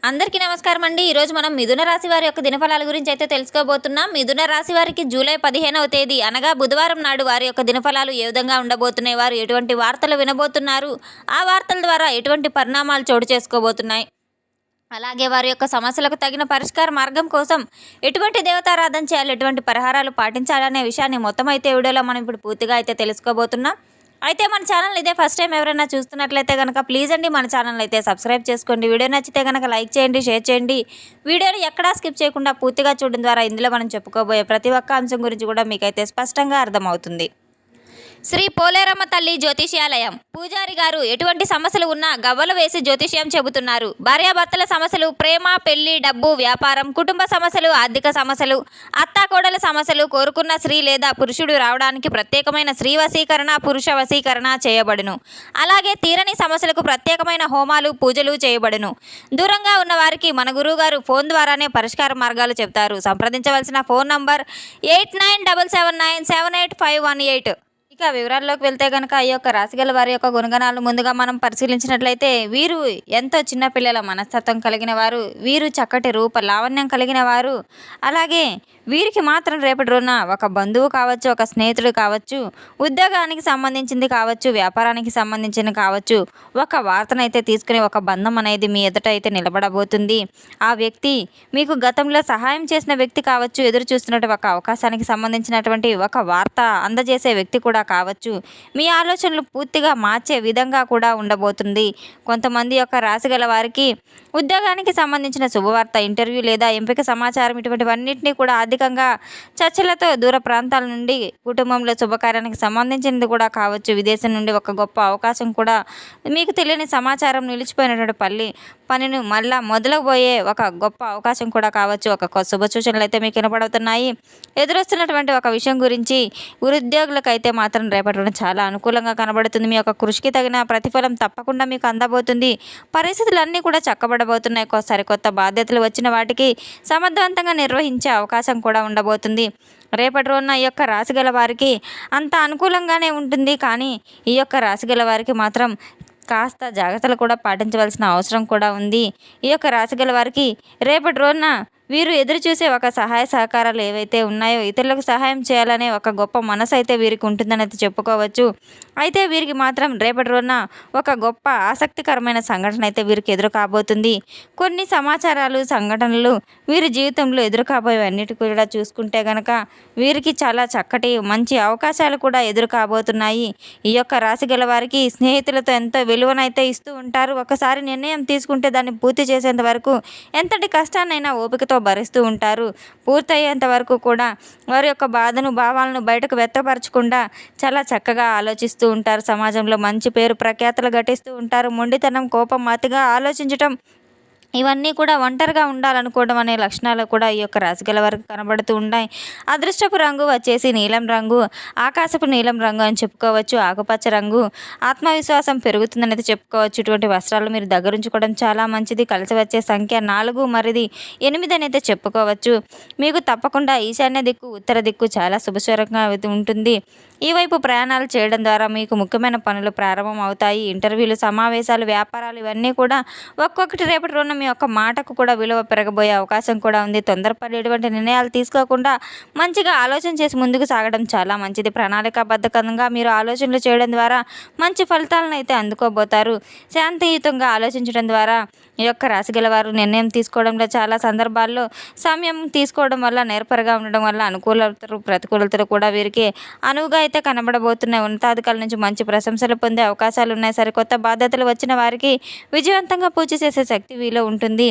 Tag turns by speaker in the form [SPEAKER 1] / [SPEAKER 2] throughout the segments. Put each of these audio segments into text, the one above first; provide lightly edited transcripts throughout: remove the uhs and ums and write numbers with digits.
[SPEAKER 1] అందరికీ నమస్కారం అండి. ఈరోజు మనం మిథున రాశి వారి యొక్క దినఫలాల గురించి అయితే తెలుసుకోబోతున్నాం. మిథున రాశి వారికి జూలై 15వ తేదీ అనగా బుధవారం నాడు వారి యొక్క దినఫలాలు ఏ విధంగా ఉండబోతున్నాయి, వారు ఎటువంటి వార్తలు వినబోతున్నారు, ఆ వార్తల ద్వారా ఎటువంటి పరిణామాలు చోటు చేసుకోబోతున్నాయి, అలాగే వారి యొక్క సమస్యలకు తగిన పరిష్కార మార్గం కోసం ఎటువంటి దేవతారాధన చేయాలి, ఎటువంటి పరిహారాలు పాటించాలనే విషయాన్ని మొత్తం అయితే వీడియోలో మనం ఇప్పుడు పూర్తిగా అయితే తెలుసుకోబోతున్నాం. అయితే మన ఛానల్ ఇదే ఫస్ట్ టైం ఎవరైనా చూస్తున్నట్లయితే కనుక ప్లీజ్ అండి మన ఛానల్ అయితే సబ్స్క్రైబ్ చేసుకోండి. వీడియో నచ్చితే కనుక లైక్ చేయండి, షేర్ చేయండి. వీడియోని ఎక్కడా స్కిప్ చేయకుండా పూర్తిగా చూడడం ద్వారా ఇందులో మనం చెప్పుకోబోయే ప్రతి ఒక్క అంశం గురించి కూడా మీకైతే స్పష్టంగా అర్థమవుతుంది. శ్రీ పోలేరమ్మ తల్లి జ్యోతిష్యాలయం పూజారి గారు ఎటువంటి సమస్యలు ఉన్నా గవ్వలు వేసి జ్యోతిష్యం చెబుతున్నారు. భార్యాభర్తల సమస్యలు, ప్రేమ, పెళ్లి, డబ్బు, వ్యాపారం, కుటుంబ సమస్యలు, ఆర్థిక సమస్యలు, అత్తాకోడల సమస్యలు, కోరుకున్న స్త్రీ లేదా పురుషుడు రావడానికి ప్రత్యేకమైన స్త్రీ వశీకరణ, పురుష వశీకరణ చేయబడును. అలాగే తీరని సమస్యలకు ప్రత్యేకమైన హోమాలు, పూజలు చేయబడును. దూరంగా ఉన్న వారికి మన గురువు గారు ఫోన్ ద్వారానే పరిష్కార మార్గాలు చెబుతారు. సంప్రదించవలసిన ఫోన్ నంబర్ 8977978518. ఇక వివరాల్లోకి వెళ్తే కనుక ఈ యొక్క రాశిగల వారి యొక్క గుణగణాలు ముందుగా మనం పరిశీలించినట్లయితే వీరు ఎంతో చిన్న పిల్లల మనస్తత్వం కలిగిన వారు, వీరు చక్కటి రూప లావణ్యం కలిగిన వారు, అలాగే వీరికి మాత్రం రేపటి రోజున ఒక బంధువు కావచ్చు, ఒక స్నేహితుడు కావచ్చు, ఉద్యోగానికి సంబంధించింది కావచ్చు, వ్యాపారానికి సంబంధించింది కావచ్చు, ఒక వార్తనైతే తీసుకుని ఒక బంధం అనేది మీ ఎదుట అయితే నిలబడబోతుంది. ఆ వ్యక్తి మీకు గతంలో సహాయం చేసిన వ్యక్తి కావచ్చు, ఎదురు చూస్తున్నట్టు ఒక అవకాశానికి సంబంధించినటువంటి ఒక వార్త అందజేసే వ్యక్తి కూడా కావచ్చు. మీ ఆలోచనలు పూర్తిగా మార్చే విధంగా కూడా ఉండబోతుంది. కొంతమంది యొక్క రాశి గల వారికి ఉద్యోగానికి సంబంధించిన శుభవార్త, ఇంటర్వ్యూ లేదా ఎంపిక సమాచారం ఇటువంటివన్నింటినీ కూడా ఆర్థికంగా చర్చలతో దూర ప్రాంతాల నుండి కుటుంబంలో శుభకార్యానికి సంబంధించినది కూడా కావచ్చు. విదేశం నుండి ఒక గొప్ప అవకాశం కూడా, మీకు తెలియని సమాచారం, నిలిచిపోయినటువంటి పనిని మళ్ళా మొదలబోయే ఒక గొప్ప అవకాశం కూడా కావచ్చు. ఒక శుభ సూచనలు అయితే మీకు వినపడుతున్నాయి. ఎదురొస్తున్నటువంటి ఒక విషయం గురించి ఉద్యోగులకైతే మాత్రం రేపటి రోజున చాలా అనుకూలంగా కనబడుతుంది. మీ యొక్క కృషికి తగిన ప్రతిఫలం తప్పకుండా మీకు అందబోతుంది. పరిస్థితులన్నీ కూడా చక్కబడబోతున్నాయి. సరికొత్త బాధ్యతలు వచ్చిన వాటికి సమర్థవంతంగా నిర్వహించే అవకాశం కూడా ఉండబోతుంది. రేపటి రోజున ఈ యొక్క రాశిగల వారికి అంత అనుకూలంగానే ఉంటుంది. కానీ ఈ యొక్క రాశిగల వారికి మాత్రం కాస్త జాగ్రత్తలు కూడా పాటించవలసిన అవసరం కూడా ఉంది. ఈ యొక్క రాశిగల వారికి రేపటి రోజున వీరు ఎదురు చూసే ఒక సహాయ సహకారాలు ఏవైతే ఉన్నాయో, ఇతరులకు సహాయం చేయాలనే ఒక గొప్ప మనసు అయితే వీరికి ఉంటుందని అయితే చెప్పుకోవచ్చు. అయితే వీరికి మాత్రం రేపటి రోజున ఒక గొప్ప ఆసక్తికరమైన సంఘటన అయితే వీరికి ఎదురు కాబోతుంది. కొన్ని సమాచారాలు, సంఘటనలు వీరి జీవితంలో ఎదురు కాబోయేవన్నిటి కూడా చూసుకుంటే కనుక వీరికి చాలా చక్కటి మంచి అవకాశాలు కూడా ఎదురు కాబోతున్నాయి. ఈ యొక్క రాశి గల వారికి స్నేహితులతో ఎంతో విలువనైతే ఇస్తూ ఉంటారు. ఒకసారి నిర్ణయం తీసుకుంటే దాన్ని పూర్తి చేసేంత వరకు ఎంతటి కష్టాన్నైనా ఓపికతో భరిస్తూ ఉంటారు. పూర్తయ్యేంత వరకు కూడా వారి యొక్క బాధను, భావాలను బయటకు వ్యక్తపరచకుండా చాలా చక్కగా ఆలోచిస్తూ ఉంటారు. సమాజంలో మంచి పేరు ప్రఖ్యాతలు ఘటిస్తూ ఉంటారు. మొండితనం, కోపం, అతిగా ఆలోచించటం, ఇవన్నీ కూడా ఒంటరిగా ఉండాలనుకోవడం అనే లక్షణాలు కూడా ఈ యొక్క రాశిగల వరకు కనబడుతూ ఉన్నాయి. అదృష్టపు రంగు వచ్చేసి నీలం రంగు, ఆకాశపు నీలం రంగు అని చెప్పుకోవచ్చు. ఆకుపచ్చ రంగు, ఆత్మవిశ్వాసం పెరుగుతుందని అయితే చెప్పుకోవచ్చు. ఇటువంటి వస్త్రాలు మీరు దగ్గరుంచుకోవడం చాలా మంచిది. కలిసి వచ్చే సంఖ్య 4 మరిది 8 అని అయితే చెప్పుకోవచ్చు. మీకు తప్పకుండా ఈశాన్య దిక్కు, ఉత్తర దిక్కు చాలా శుభస్వరంగా ఉంటుంది. ఈ వైపు ప్రయాణాలు చేయడం ద్వారా మీకు ముఖ్యమైన పనులు ప్రారంభం అవుతాయి. ఇంటర్వ్యూలు, సమావేశాలు, వ్యాపారాలు ఇవన్నీ కూడా ఒక్కొక్కటి రేపటి రోజున మీ యొక్క మాటకు కూడా విలువ పెరగబోయే అవకాశం కూడా ఉంది. తొందరపడి ఎటువంటి నిర్ణయాలు తీసుకోకుండా మంచిగా ఆలోచన చేసి ముందుకు సాగడం చాలా మంచిది. ప్రణాళికాబద్ధకంగా మీరు ఆలోచనలు చేయడం ద్వారా మంచి ఫలితాలను అయితే అందుకోబోతారు. శాంతియుతంగా ఆలోచించడం ద్వారా ఈ యొక్క రాశిగల వారు నిర్ణయం తీసుకోవడంలో చాలా సందర్భాల్లో సమయం తీసుకోవడం వల్ల, నేర్పరగా ఉండడం వల్ల అనుకూలతలు, ప్రతికూలతలు కూడా వీరికి అనువుగా అయితే కనబడబోతున్నాయి. ఉన్నతాధికారుల నుంచి మంచి ప్రశంసలు పొందే అవకాశాలు ఉన్నాయి. సరికొత్త బాధ్యతలు వచ్చిన వారికి విజయవంతంగా పూర్తి చేసే శక్తి వీలో ఉంటుంది.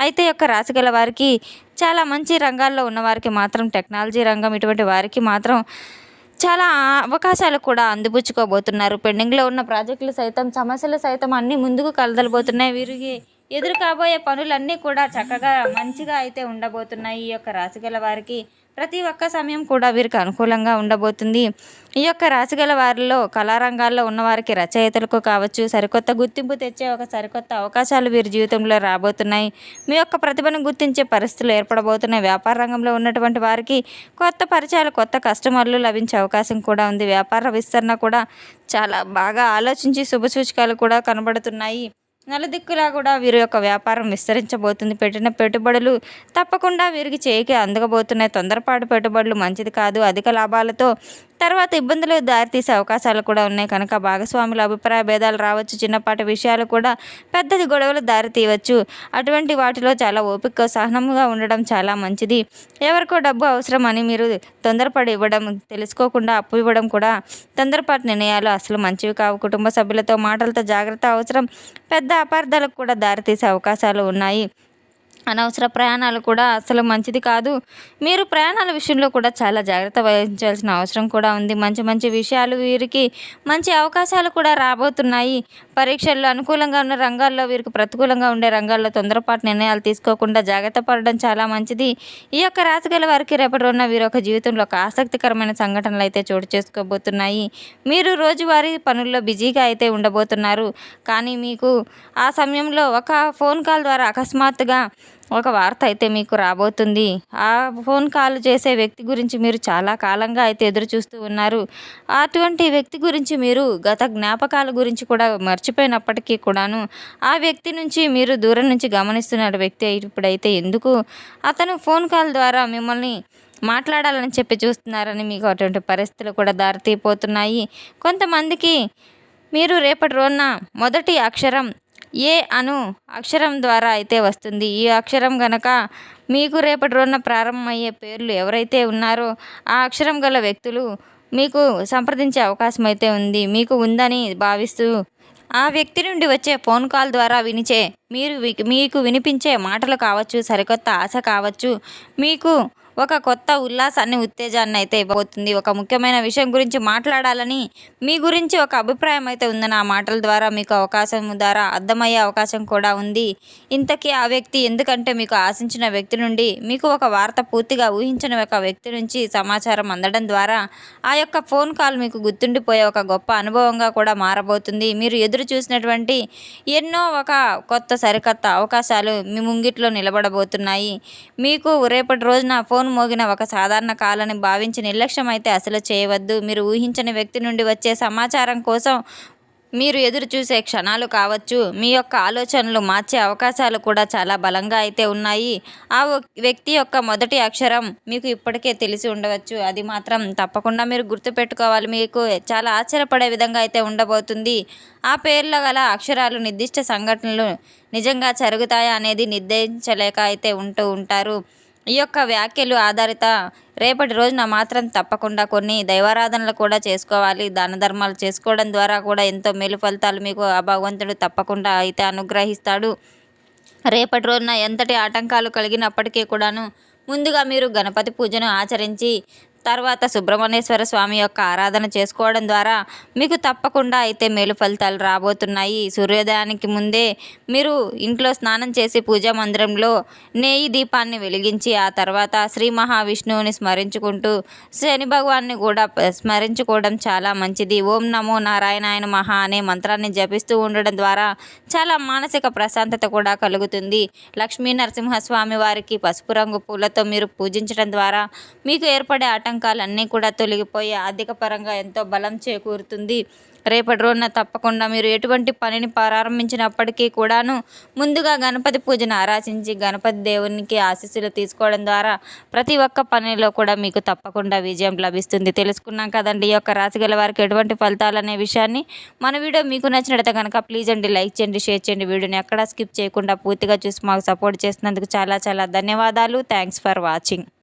[SPEAKER 1] అయితే యొక్క రాశిగల వారికి చాలా మంచి రంగాల్లో ఉన్నవారికి మాత్రం, టెక్నాలజీ రంగం ఇటువంటి వారికి మాత్రం చాలా అవకాశాలు కూడా అందిపుచ్చుకోబోతున్నారు. పెండింగ్లో ఉన్న ప్రాజెక్టులు సైతం, సమస్యలు సైతం అన్నీ ముందుకు కదలబోతున్నాయి. వీరికి ఎదురు కాబోయే పనులన్నీ కూడా చక్కగా మంచిగా అయితే ఉండబోతున్నాయి. ఈ యొక్క రాశిగల వారికి ప్రతి ఒక్క సమయం కూడా వీరికి అనుకూలంగా ఉండబోతుంది. ఈ యొక్క రాశిగల వారిలో కళారంగాల్లో ఉన్నవారికి, రచయితలకు కావచ్చు, సరికొత్త గుర్తింపు తెచ్చే ఒక సరికొత్త అవకాశాలు వీరి జీవితంలో రాబోతున్నాయి. మీ యొక్క ప్రతిభను గుర్తించే పరిస్థితులు ఏర్పడబోతున్నాయి. వ్యాపార రంగంలో ఉన్నటువంటి వారికి కొత్త పరిచయాలు, కొత్త కస్టమర్లు లభించే అవకాశం కూడా ఉంది. వ్యాపార విస్తరణ కూడా చాలా బాగా ఆలోచించి శుభసూచకాలు కూడా కనబడుతున్నాయి. నలుదిక్కులా కూడా వీరి యొక్క వ్యాపారం విస్తరించబోతుంది. పెట్టిన పెట్టుబడులు తప్పకుండా వీరికి చేయికి అందగబోతున్నాయి. తొందరపాటు పెట్టుబడులు మంచిది కాదు. అధిక లాభాలతో తర్వాత ఇబ్బందులు దారితీసే అవకాశాలు కూడా ఉన్నాయి కనుక భాగస్వాముల అభిప్రాయ భేదాలు రావచ్చు. చిన్నపాటి విషయాలు కూడా పెద్దది గొడవలు దారి తీయవచ్చు. అటువంటి వాటిలో చాలా ఓపిక సహనంగా ఉండడం చాలా మంచిది. ఎవరికో డబ్బు అవసరం అని మీరు తొందరపడి ఇవ్వడం, తెలుసుకోకుండా అప్పు ఇవ్వడం కూడా తొందరపాటు నిర్ణయాలు అసలు మంచివి కావు. కుటుంబ సభ్యులతో మాటలతో జాగ్రత్త అవసరం. పెద్ద అపార్థాలకు కూడా దారితీసే అవకాశాలు ఉన్నాయి. అనవసర ప్రయాణాలు కూడా అసలు మంచిది కాదు. మీరు ప్రయాణాల విషయంలో కూడా చాలా జాగ్రత్త వహించాల్సిన అవసరం కూడా ఉంది. మంచి మంచి విషయాలు వీరికి మంచి అవకాశాలు కూడా రాబోతున్నాయి. పరీక్షల్లో అనుకూలంగా ఉన్న రంగాల్లో వీరికి ప్రతికూలంగా ఉండే రంగాల్లో తొందరపాటు నిర్ణయాలు తీసుకోకుండా జాగ్రత్త పడడం చాలా మంచిది. ఈ యొక్క రాశి గల వారికి రేపటి రోజున వీరి యొక్క జీవితంలో ఒక ఆసక్తికరమైన సంఘటనలు అయితే చోటు చేసుకోబోతున్నాయి. మీరు రోజువారీ పనుల్లో బిజీగా అయితే ఉండబోతున్నారు. కానీ మీకు ఆ సమయంలో ఒక ఫోన్ కాల్ ద్వారా అకస్మాత్తుగా ఒక వార్త అయితే మీకు రాబోతుంది. ఆ ఫోన్ కాల్ చేసే వ్యక్తి గురించి మీరు చాలా కాలంగా అయితే ఎదురు చూస్తూ ఉన్నారు. అటువంటి వ్యక్తి గురించి మీరు గత జ్ఞాపకాల గురించి కూడా మర్చిపోయినప్పటికీ కూడాను ఆ వ్యక్తి నుంచి మీరు దూరం నుంచి గమనిస్తున్న వ్యక్తి ఇప్పుడైతే ఎందుకు అతను ఫోన్ కాల్ ద్వారా మిమ్మల్ని మాట్లాడాలని చెప్పి చూస్తున్నారని మీకు అటువంటి పరిస్థితులు కూడా దారితీపోతున్నాయి. కొంతమందికి మీరు రేపటి రోజున మొదటి అక్షరం ఏ అను అక్షరం ద్వారా అయితే వస్తుంది. ఈ అక్షరం గనక మీకు రేపటి రోజున ప్రారంభమయ్యే పేర్లు ఎవరైతే ఉన్నారో ఆ అక్షరం గల వ్యక్తులు మీకు సంప్రదించే అవకాశం అయితే ఉంది. మీకు ఉందని భావిస్తూ ఆ వ్యక్తి నుండి వచ్చే ఫోన్ కాల్ ద్వారా మీకు వినిపించే మాటలు కావచ్చు, సరికొత్త ఆశ కావచ్చు, మీకు ఒక కొత్త ఉల్లాసాన్ని, ఉత్తేజాన్ని అయితే ఇవ్వబోతుంది. ఒక ముఖ్యమైన విషయం గురించి మాట్లాడాలని మీ గురించి ఒక అభిప్రాయం అయితే ఉందని ఆ మాటల ద్వారా మీకు అవకాశం ద్వారా అర్థమయ్యే అవకాశం కూడా ఉంది. ఇంతకీ ఆ వ్యక్తి ఎందుకంటే మీకు ఆశించిన వ్యక్తి నుండి మీకు ఒక వార్త పూర్తిగా ఊహించిన ఒక వ్యక్తి నుంచి సమాచారం అందడం ద్వారా ఆ యొక్క ఫోన్ కాల్ మీకు గుర్తుండిపోయే ఒక గొప్ప అనుభవంగా కూడా మారబోతుంది. మీరు ఎదురు చూసినటువంటి ఎన్నో ఒక కొత్త సరికొత్త అవకాశాలు మీ ముంగిట్లో నిలబడబోతున్నాయి. మీకు రేపటి రోజున ఫోన్ మోగిన ఒక సాధారణ కాల్ అని భావించి నిర్లక్ష్యం అయితే అసలు చేయవద్దు. మీరు ఊహించని వ్యక్తి నుండి వచ్చే సమాచారం కోసం మీరు ఎదురు చూసే క్షణాలు కావచ్చు. మీ యొక్క ఆలోచనలు మార్చే అవకాశాలు కూడా చాలా బలంగా అయితే ఉన్నాయి. ఆ వ్యక్తి యొక్క మొదటి అక్షరం మీకు ఇప్పటికే తెలిసి ఉండవచ్చు. అది మాత్రం తప్పకుండా మీరు గుర్తుపెట్టుకోవాలి. మీకు చాలా ఆశ్చర్యపడే విధంగా అయితే ఉండబోతుంది. ఆ పేర్లో గల అక్షరాలు నిర్దిష్ట సంఘటనలు నిజంగా జరుగుతాయా అనేది నిర్ధారించలేక అయితే ఉంటూ ఉంటారు. ఈ యొక్క వ్యాఖ్యలు ఆధారిత రేపటి రోజున మాత్రం తప్పకుండా కొన్ని దైవారాధనలు కూడా చేసుకోవాలి. దాన ధర్మాలు చేసుకోవడం ద్వారా కూడా ఎంతో మేలు ఫలితాలు మీకు ఆ భగవంతుడు తప్పకుండా అయితే అనుగ్రహిస్తాడు. రేపటి రోజున ఎంతటి ఆటంకాలు కలిగినప్పటికీ కూడాను ముందుగా మీరు గణపతి పూజను ఆచరించి తర్వాత సుబ్రహ్మణ్యేశ్వర స్వామి యొక్క ఆరాధన చేసుకోవడం ద్వారా మీకు తప్పకుండా అయితే మేలు ఫలితాలు రాబోతున్నాయి. సూర్యోదయానికి ముందే మీరు ఇంట్లో స్నానం చేసి పూజా మందిరంలో నెయ్యి దీపాన్ని వెలిగించి ఆ తర్వాత శ్రీ మహావిష్ణువుని స్మరించుకుంటూ శని భగవాన్ని కూడా స్మరించుకోవడం చాలా మంచిది. ఓం నమో నారాయణాయ నమః అనే మంత్రాన్ని జపిస్తూ ఉండడం ద్వారా చాలా మానసిక ప్రశాంతత కూడా కలుగుతుంది. లక్ష్మీ నరసింహస్వామి వారికి పసుపు రంగు పూలతో మీరు పూజించడం ద్వారా మీకు ఏర్పడే ఆటంకాలన్నీ కూడా తొలగిపోయి ఆర్థిక పరంగా ఎంతో బలం చేకూరుతుంది. రేపటి రోజున తప్పకుండా మీరు ఎటువంటి పనిని ప్రారంభించినప్పటికీ కూడాను ముందుగా గణపతి పూజను ఆరాధించి గణపతి దేవునికి ఆశీస్సులు తీసుకోవడం ద్వారా ప్రతి ఒక్క పనిలో కూడా మీకు తప్పకుండా విజయం లభిస్తుంది. తెలుసుకున్నాం కదండి ఈ యొక్క రాశి గల వారికి ఎటువంటి ఫలితాలు అనే విషయాన్ని. మన వీడియో మీకు నచ్చినట్లయితే కనుక ప్లీజ్ అండి లైక్ చేయండి, షేర్ చేయండి. వీడియోని ఎక్కడా స్కిప్ చేయకుండా పూర్తిగా చూసి మాకు సపోర్ట్ చేసినందుకు చాలా చాలా ధన్యవాదాలు. Thanks for watching.